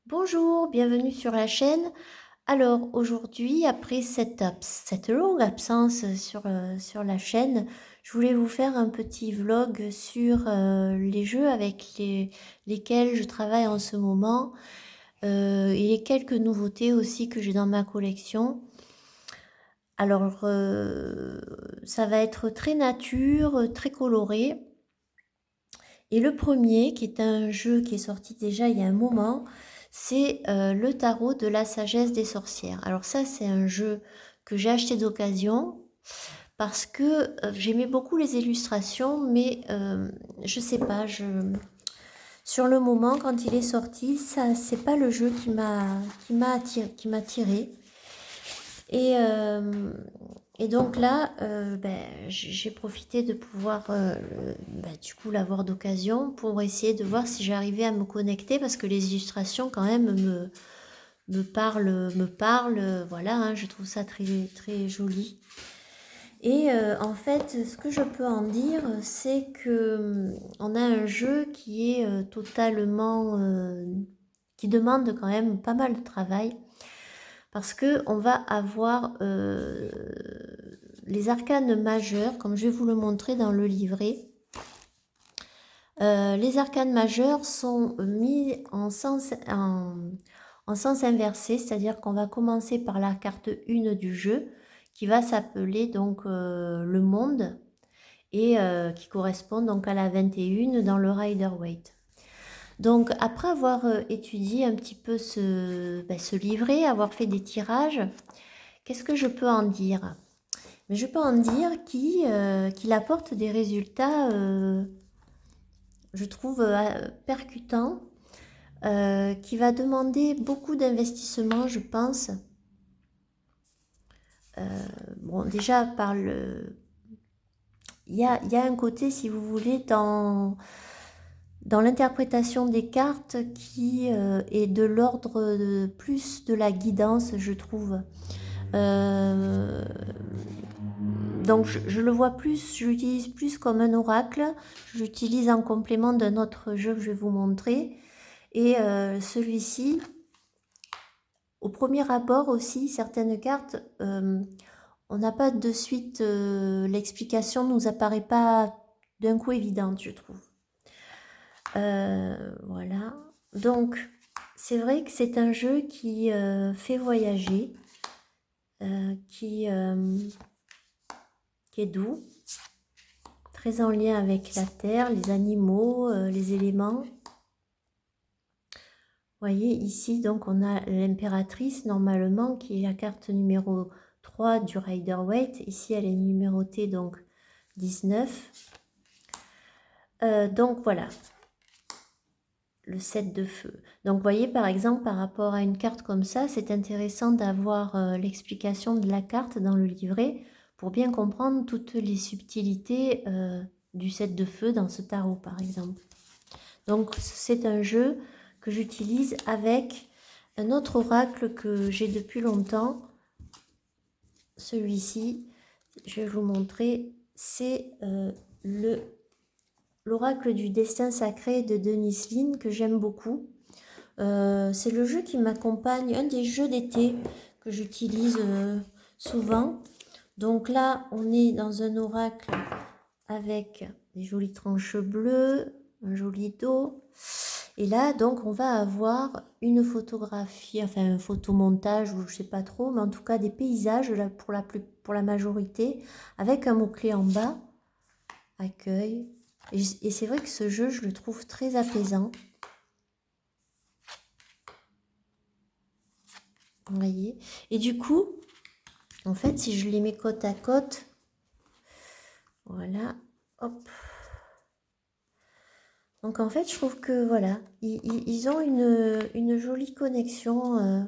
Bonjour, bienvenue sur la chaîne. Alors aujourd'hui, après cette longue absence sur la chaîne, je voulais vous faire un petit vlog sur les jeux lesquels je travaille en ce moment et les quelques nouveautés aussi que j'ai dans ma collection. Alors ça va être très nature, très coloré. Et le premier, qui est un jeu qui est sorti déjà il y a un moment, c'est le tarot de la sagesse des sorcières. Alors ça, c'est un jeu que j'ai acheté d'occasion parce que j'aimais beaucoup les illustrations, mais je sais pas, sur le moment, quand il est sorti, ça, c'est pas le jeu qui m'a attiré. Et, euh, et donc là, j'ai profité de pouvoir du coup l'avoir d'occasion pour essayer de voir si j'arrivais à me connecter parce que les illustrations quand même me parlent, voilà, hein, je trouve ça très, très joli. Et en fait, ce que je peux en dire, c'est que on a un jeu qui est qui demande quand même pas mal de travail parce que on va avoir les arcanes majeurs, comme je vais vous le montrer dans le livret. Les arcanes majeurs sont mis en sens inversé, c'est-à-dire qu'on va commencer par la carte 1 du jeu, qui va s'appeler donc le monde, et qui correspond donc à la 21 dans le Rider-Waite. Donc après avoir étudié un petit peu ce livret, avoir fait des tirages, qu'est-ce que je peux en dire? Mais je peux en dire qu'il apporte des résultats, je trouve, percutants, qui va demander beaucoup d'investissement, je pense. Bon, déjà, il y a un côté, si vous voulez, dans l'interprétation des cartes qui est de l'ordre plus de la guidance, je trouve. Euh, donc je le vois plus, je l'utilise plus comme un oracle, je l'utilise en complément d'un autre jeu que je vais vous montrer. Et celui-ci, au premier abord aussi, certaines cartes, on n'a pas de suite, l'explication ne nous apparaît pas d'un coup évidente, je trouve. Voilà. Donc, c'est vrai que c'est un jeu qui fait voyager, euh, qui, euh, qui est doux, très en lien avec la terre, les animaux, les éléments. Vous voyez, ici, donc, on a l'impératrice, normalement, qui est la carte numéro 3 du Rider-Waite. Ici, elle est numérotée, donc, 19. Donc, voilà, le 7 de feu. Donc, vous voyez, par exemple, par rapport à une carte comme ça, c'est intéressant d'avoir l'explication de la carte dans le livret pour bien comprendre toutes les subtilités du 7 de feu dans ce tarot, par exemple. Donc, c'est un jeu que j'utilise avec un autre oracle que j'ai depuis longtemps. Celui-ci, je vais vous montrer, c'est l'oracle du destin sacré de Dennis Linn que j'aime beaucoup. C'est le jeu qui m'accompagne, un des jeux d'été que j'utilise souvent. Donc là, on est dans un oracle avec des jolies tranches bleues, un joli dos. Et là, donc, on va avoir une photographie, enfin un photomontage, ou je sais pas trop, mais en tout cas des paysages là, pour la majorité, avec un mot-clé en bas, accueil. Et c'est vrai que ce jeu, je le trouve très apaisant. Vous voyez. Et du coup, en fait, si je les mets côte à côte, voilà, hop. Donc en fait, je trouve que voilà, ils ont une jolie connexion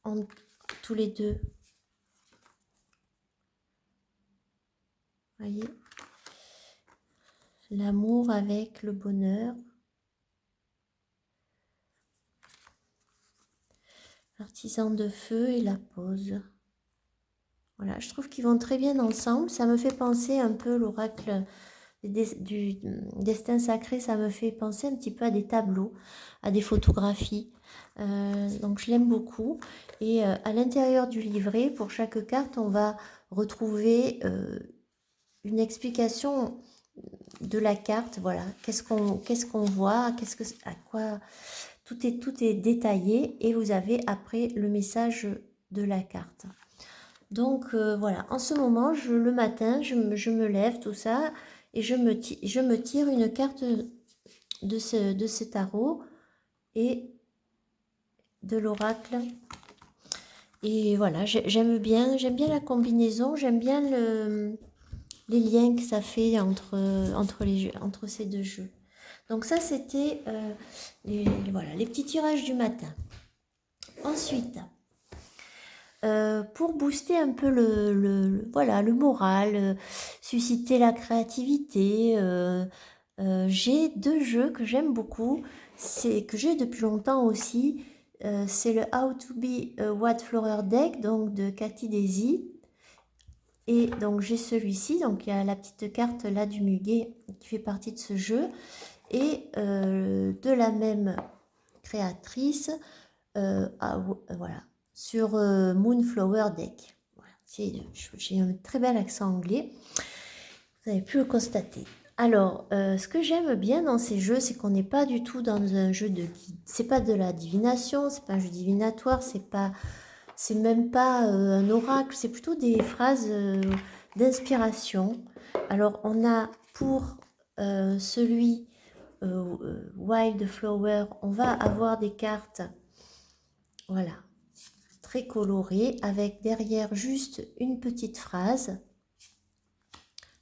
entre tous les deux. Vous voyez, l'amour avec le bonheur. L'artisan de feu et la pose. Voilà, je trouve qu'ils vont très bien ensemble. Ça me fait penser un peu l'oracle du destin sacré, ça me fait penser un petit peu à des tableaux, à des photographies. Donc je l'aime beaucoup. Et à l'intérieur du livret, pour chaque carte, on va retrouver une explication de la carte. Voilà, qu'est-ce qu'on voit, à quoi tout est détaillé, et vous avez après le message de la carte. Donc voilà, en ce moment, le matin, je me lève, tout ça, et je me tire une carte de ce tarot et de l'oracle. Et voilà, j'aime bien la combinaison, j'aime bien les liens que ça fait entre ces deux jeux. Donc ça, c'était voilà, les petits tirages du matin. Ensuite, pour booster un peu voilà, le moral, susciter la créativité, j'ai deux jeux que j'aime beaucoup, que j'ai depuis longtemps aussi. C'est le How to be a Wildflower Deck, donc de Cathy Daisy. Et donc j'ai celui-ci, donc il y a la petite carte là du muguet qui fait partie de ce jeu. Et de la même créatrice, voilà, sur Moonflower Deck. Voilà, j'ai un très bel accent anglais, vous avez pu le constater. Alors, ce que j'aime bien dans ces jeux, c'est qu'on n'est pas du tout dans un jeu de guide. C'est pas de la divination, c'est pas un jeu divinatoire, c'est même pas un oracle, c'est plutôt des phrases d'inspiration. Alors, on a pour celui Wildflower, on va avoir des cartes, voilà, très colorées, avec derrière juste une petite phrase.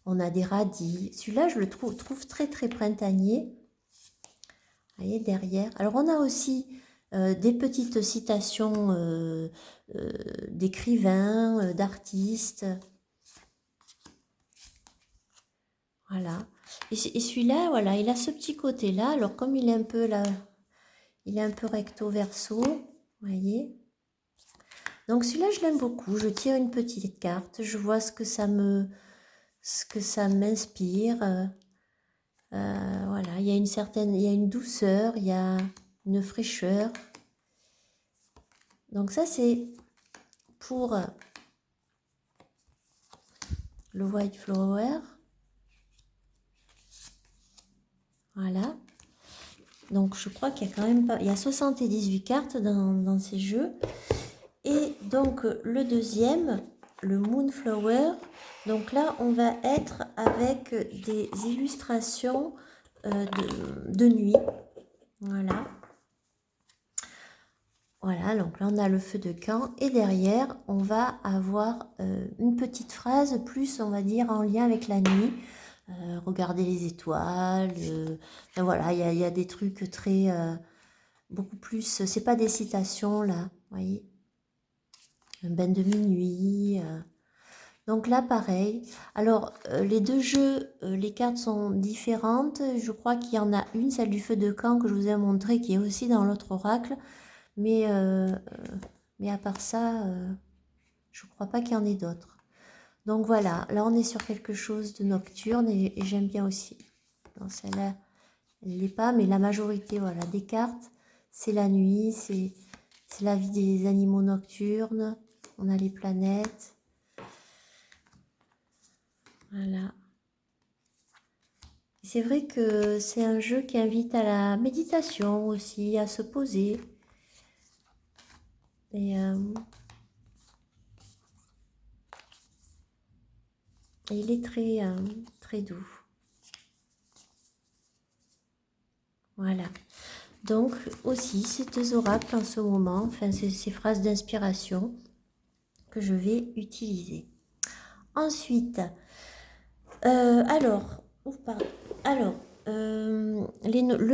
On a des radis. Celui-là, je le trouve très très printanier. Vous voyez, derrière. Alors, on a aussi des petites citations d'écrivains, d'artistes. Voilà. Et celui-là, voilà, il a ce petit côté-là. Alors, comme il est un peu là, il est un peu recto verso, vous voyez. Donc, celui-là, je l'aime beaucoup. Je tire une petite carte. Je vois ce que ça m'inspire. Voilà, il y a une douceur, il y a une fraîcheur. Donc ça, c'est pour le Wildflower. Voilà. Donc je crois qu'il y a quand même pas... Il y a 78 cartes dans ces jeux. Et donc le deuxième, le Moonflower. Donc là, on va être avec des illustrations de nuit. Voilà. Voilà, donc là on a le feu de camp, et derrière on va avoir une petite phrase plus, on va dire, en lien avec la nuit. Regarder les étoiles, enfin, voilà, il y a des trucs très, beaucoup plus, c'est pas des citations là, vous voyez, un bain de minuit. Donc là pareil, alors les deux jeux, les cartes sont différentes, je crois qu'il y en a une, celle du feu de camp que je vous ai montré, qui est aussi dans l'autre oracle. Mais à part ça, je ne crois pas qu'il y en ait d'autres. Donc voilà, là on est sur quelque chose de nocturne, et j'aime bien aussi. Non, celle-là, elle ne l'est pas, mais la majorité, voilà, des cartes, c'est la nuit, c'est la vie des animaux nocturnes. On a les planètes. Voilà. C'est vrai que c'est un jeu qui invite à la méditation aussi, à se poser. Et il est très, très doux. Voilà. Donc aussi, ces deux oracles en ce moment, enfin ces phrases d'inspiration que je vais utiliser. Ensuite, le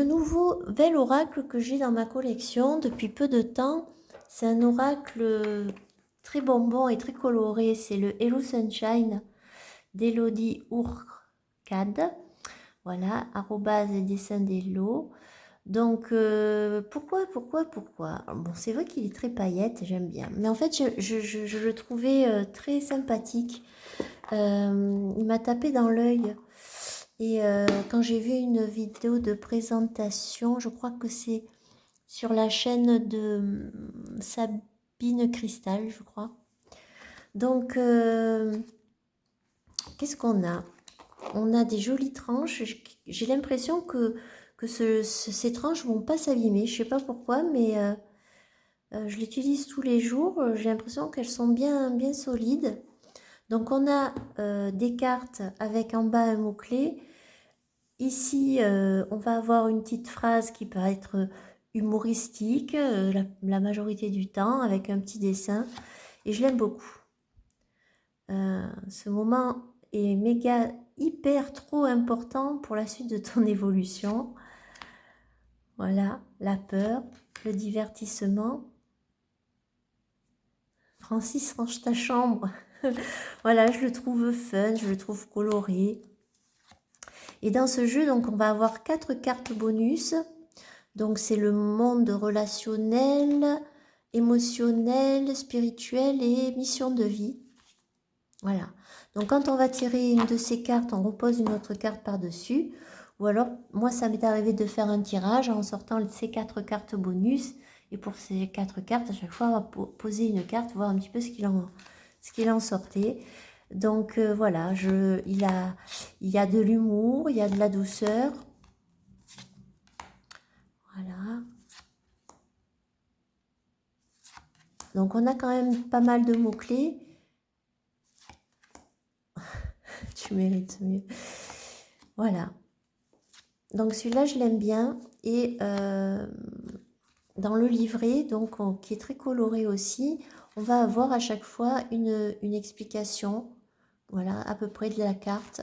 nouvel oracle que j'ai dans ma collection depuis peu de temps, c'est un oracle très bonbon et très coloré. C'est le Hello Sunshine d'Elodie Ourcade. Voilà, @dessin d'Hello. Donc, pourquoi bon, c'est vrai qu'il est très paillette, j'aime bien. Mais en fait, je le trouvais très sympathique. Il m'a tapé dans l'œil. Et quand j'ai vu une vidéo de présentation, je crois que c'est sur la chaîne de Sabine Cristal, je crois. Donc, qu'est-ce qu'on a? On a des jolies tranches. J'ai l'impression que ces tranches vont pas s'abîmer. Je sais pas pourquoi, mais je l'utilise tous les jours. J'ai l'impression qu'elles sont bien solides. Donc, on a des cartes avec en bas un mot-clé. Ici, on va avoir une petite phrase qui peut être humoristique la majorité du temps avec un petit dessin. Et je l'aime beaucoup. Ce moment est méga, hyper, trop important pour la suite de ton évolution. Voilà, la peur, le divertissement. Francis, range ta chambre. Voilà, je le trouve fun, je le trouve coloré. Et dans ce jeu, donc, on va avoir 4 cartes bonus. Donc, c'est le monde relationnel, émotionnel, spirituel et mission de vie. Voilà. Donc, quand on va tirer une de ces cartes, on repose une autre carte par-dessus. Ou alors, moi, ça m'est arrivé de faire un tirage en sortant ces 4 cartes bonus. Et pour ces 4 cartes, à chaque fois, on va poser une carte, voir un petit peu ce qu'il en sortait. Donc, voilà, il y a de l'humour, il y a de la douceur. Voilà. Donc, on a quand même pas mal de mots-clés. Tu mérites mieux. Voilà. Donc, celui-là, je l'aime bien. Et dans le livret, donc, qui est très coloré aussi, on va avoir à chaque fois une explication, voilà, à peu près de la carte.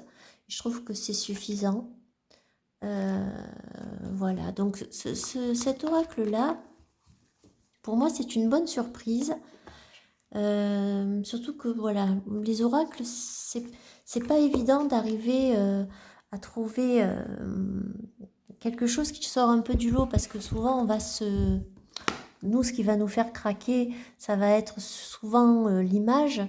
Je trouve que c'est suffisant. Voilà, donc cet oracle-là, pour moi, c'est une bonne surprise. Surtout que, voilà, les oracles, c'est pas évident d'arriver à trouver quelque chose qui sort un peu du lot, parce que souvent, nous, ce qui va nous faire craquer, ça va être souvent l'image,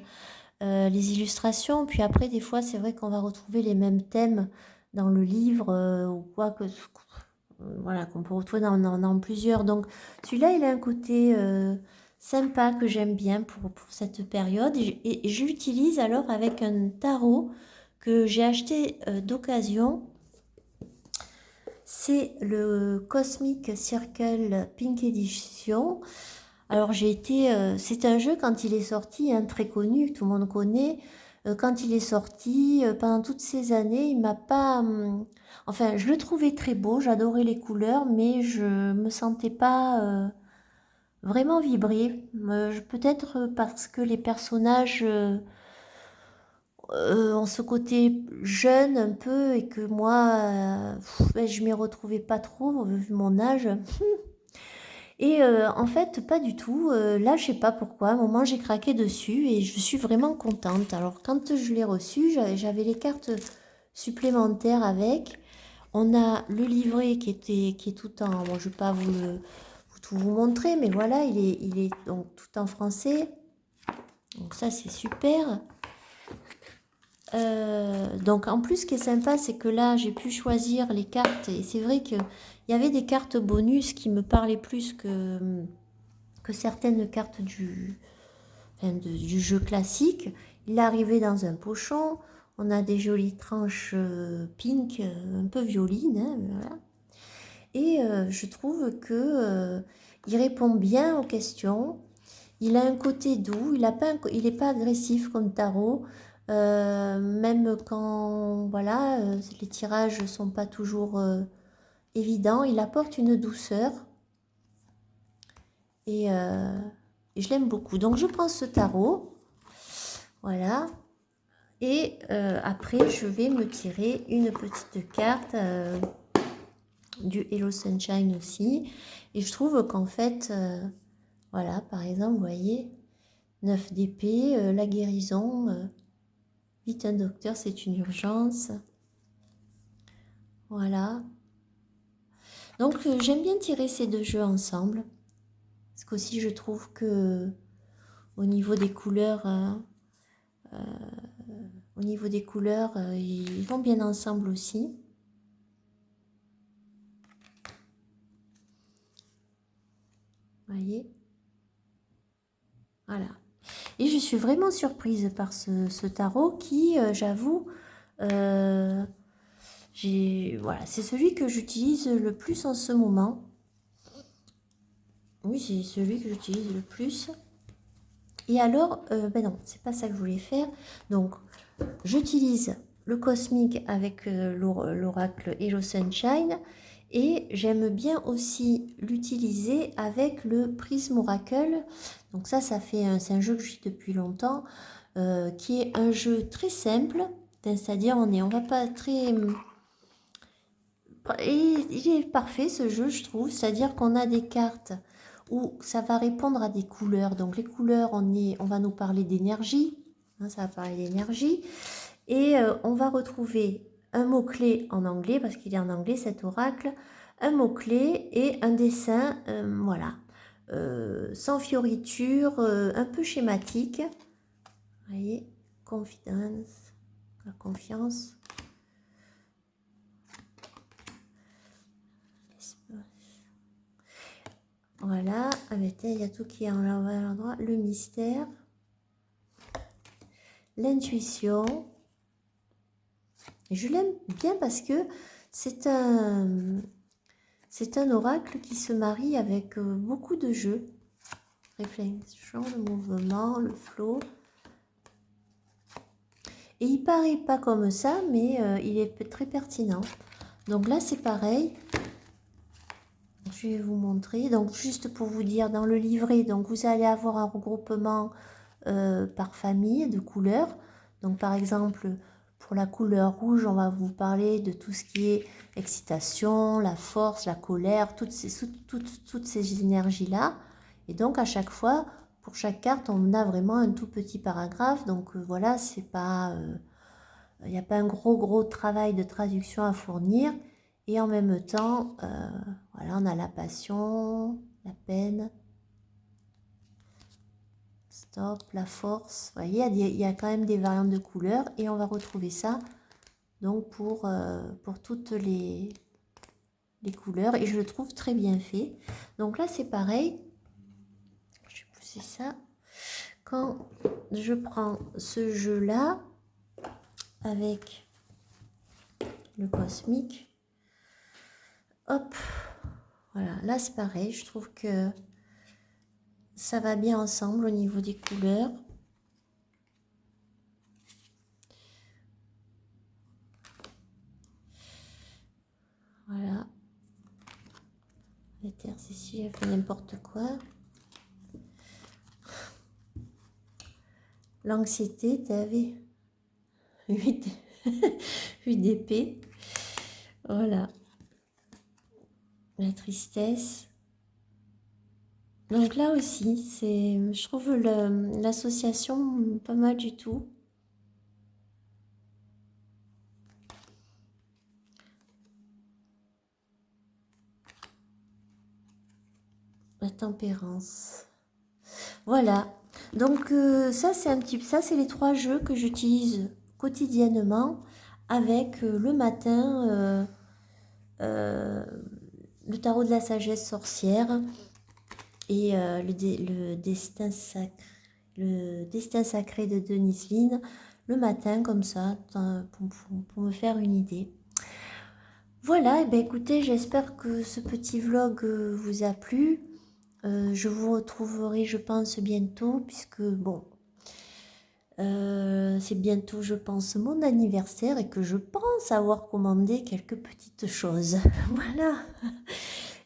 les illustrations. Puis après, des fois, c'est vrai qu'on va retrouver les mêmes thèmes dans le livre ou quoi que voilà, qu'on peut retrouver dans plusieurs. Donc, celui-là, il a un côté sympa que j'aime bien pour cette période. Et je l'utilise alors avec un tarot que j'ai acheté d'occasion. C'est le Cosmic Circle Pink Edition. Alors c'est un jeu quand il est sorti, hein, très connu, que tout le monde connaît. Quand il est sorti, pendant toutes ces années, il m'a pas... enfin, je le trouvais très beau, j'adorais les couleurs, mais je me sentais pas vraiment vibrer. Peut-être parce que les personnages ont ce côté jeune un peu et que moi, je m'y retrouvais pas trop vu mon âge. Et en fait, pas du tout. Là, je sais pas pourquoi. À un moment, j'ai craqué dessus et je suis vraiment contente. Alors, quand je l'ai reçu, j'avais les cartes supplémentaires avec. On a le livret qui est tout en... Bon, je vais pas tout vous montrer, mais voilà, il est donc tout en français. Donc ça, c'est super. Donc en plus, ce qui est sympa, c'est que là, j'ai pu choisir les cartes. Et c'est vrai qu'il y avait des cartes bonus qui me parlaient plus que certaines cartes du jeu classique. Il est arrivé dans un pochon. On a des jolies tranches pink, un peu violines. Hein, voilà. Et je trouve que il répond bien aux questions. Il a un côté doux. Il n'est pas agressif comme tarot. Même quand voilà, les tirages ne sont pas toujours évidents, il apporte une douceur. Et je l'aime beaucoup. Donc je prends ce tarot. Voilà. Et après, je vais me tirer une petite carte du Hello Sunshine aussi. Et je trouve qu'en fait, voilà, par exemple, vous voyez, 9 d'épée, la guérison, vite un docteur, c'est une urgence. Voilà. Donc, j'aime bien tirer ces deux jeux ensemble. Parce qu'aussi, je trouve que au niveau des couleurs, Au niveau des couleurs, ils vont bien ensemble aussi. Voyez, voilà. Et je suis vraiment surprise par ce tarot qui, j'avoue, voilà, c'est celui que j'utilise le plus en ce moment. Oui, c'est celui que j'utilise le plus. Et alors, ben non, c'est pas ça que je voulais faire. Donc, j'utilise le cosmique avec l'oracle Hello Sunshine. Et j'aime bien aussi l'utiliser avec le prisme oracle. Donc ça c'est un jeu que je joue depuis longtemps, qui est un jeu très simple. C'est-à-dire on va pas très... Et il est parfait ce jeu, je trouve. C'est-à-dire qu'on a des cartes où ça va répondre à des couleurs. Donc les couleurs, on va nous parler d'énergie. Hein, ça va parler d'énergie. Et on va retrouver un mot-clé en anglais, parce qu'il est en anglais cet oracle, un mot-clé et un dessin, voilà, sans fioriture, un peu schématique. Vous voyez, confidence, la confiance. Voilà, il y a tout qui est en l'endroit, le mystère, l'intuition. Et je l'aime bien parce que c'est un oracle qui se marie avec beaucoup de jeux. Réflexion, le mouvement, le flow. Et il paraît pas comme ça, mais il est très pertinent. Donc là, c'est pareil. Je vais vous montrer. Donc, juste pour vous dire, dans le livret, donc vous allez avoir un regroupement par famille de couleurs. Donc, par exemple, pour la couleur rouge, on va vous parler de tout ce qui est excitation, la force, la colère, toutes ces énergies-là. Et donc, à chaque fois, pour chaque carte, on a vraiment un tout petit paragraphe. Donc, voilà, c'est pas... il n'y a pas un gros travail de traduction à fournir. Et en même temps, voilà, on a la passion, la peine, stop, la force. Vous voyez, il y a quand même des variantes de couleurs. Et on va retrouver ça donc pour toutes les couleurs. Et je le trouve très bien fait. Donc là, c'est pareil. Je vais pousser ça. Quand je prends ce jeu-là avec le cosmique, hop, voilà, là c'est pareil, je trouve que ça va bien ensemble au niveau des couleurs. Voilà. L'intercession, j'ai fait n'importe quoi. L'anxiété, tu avais 8 d'épée. Voilà. La tristesse. Donc là aussi, je trouve l'association pas mal du tout. La tempérance. Voilà. Donc ça c'est les 3 jeux que j'utilise quotidiennement avec le matin le tarot de la sagesse sorcière et le destin sacré de Denise Line le matin comme ça pour me faire une idée. Voilà, et ben écoutez, j'espère que ce petit vlog vous a plu. Je vous retrouverai, je pense, bientôt, puisque, bon, c'est bientôt, je pense, mon anniversaire et que je pense avoir commandé quelques petites choses. Voilà.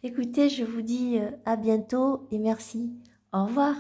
Écoutez, je vous dis à bientôt et merci. Au revoir.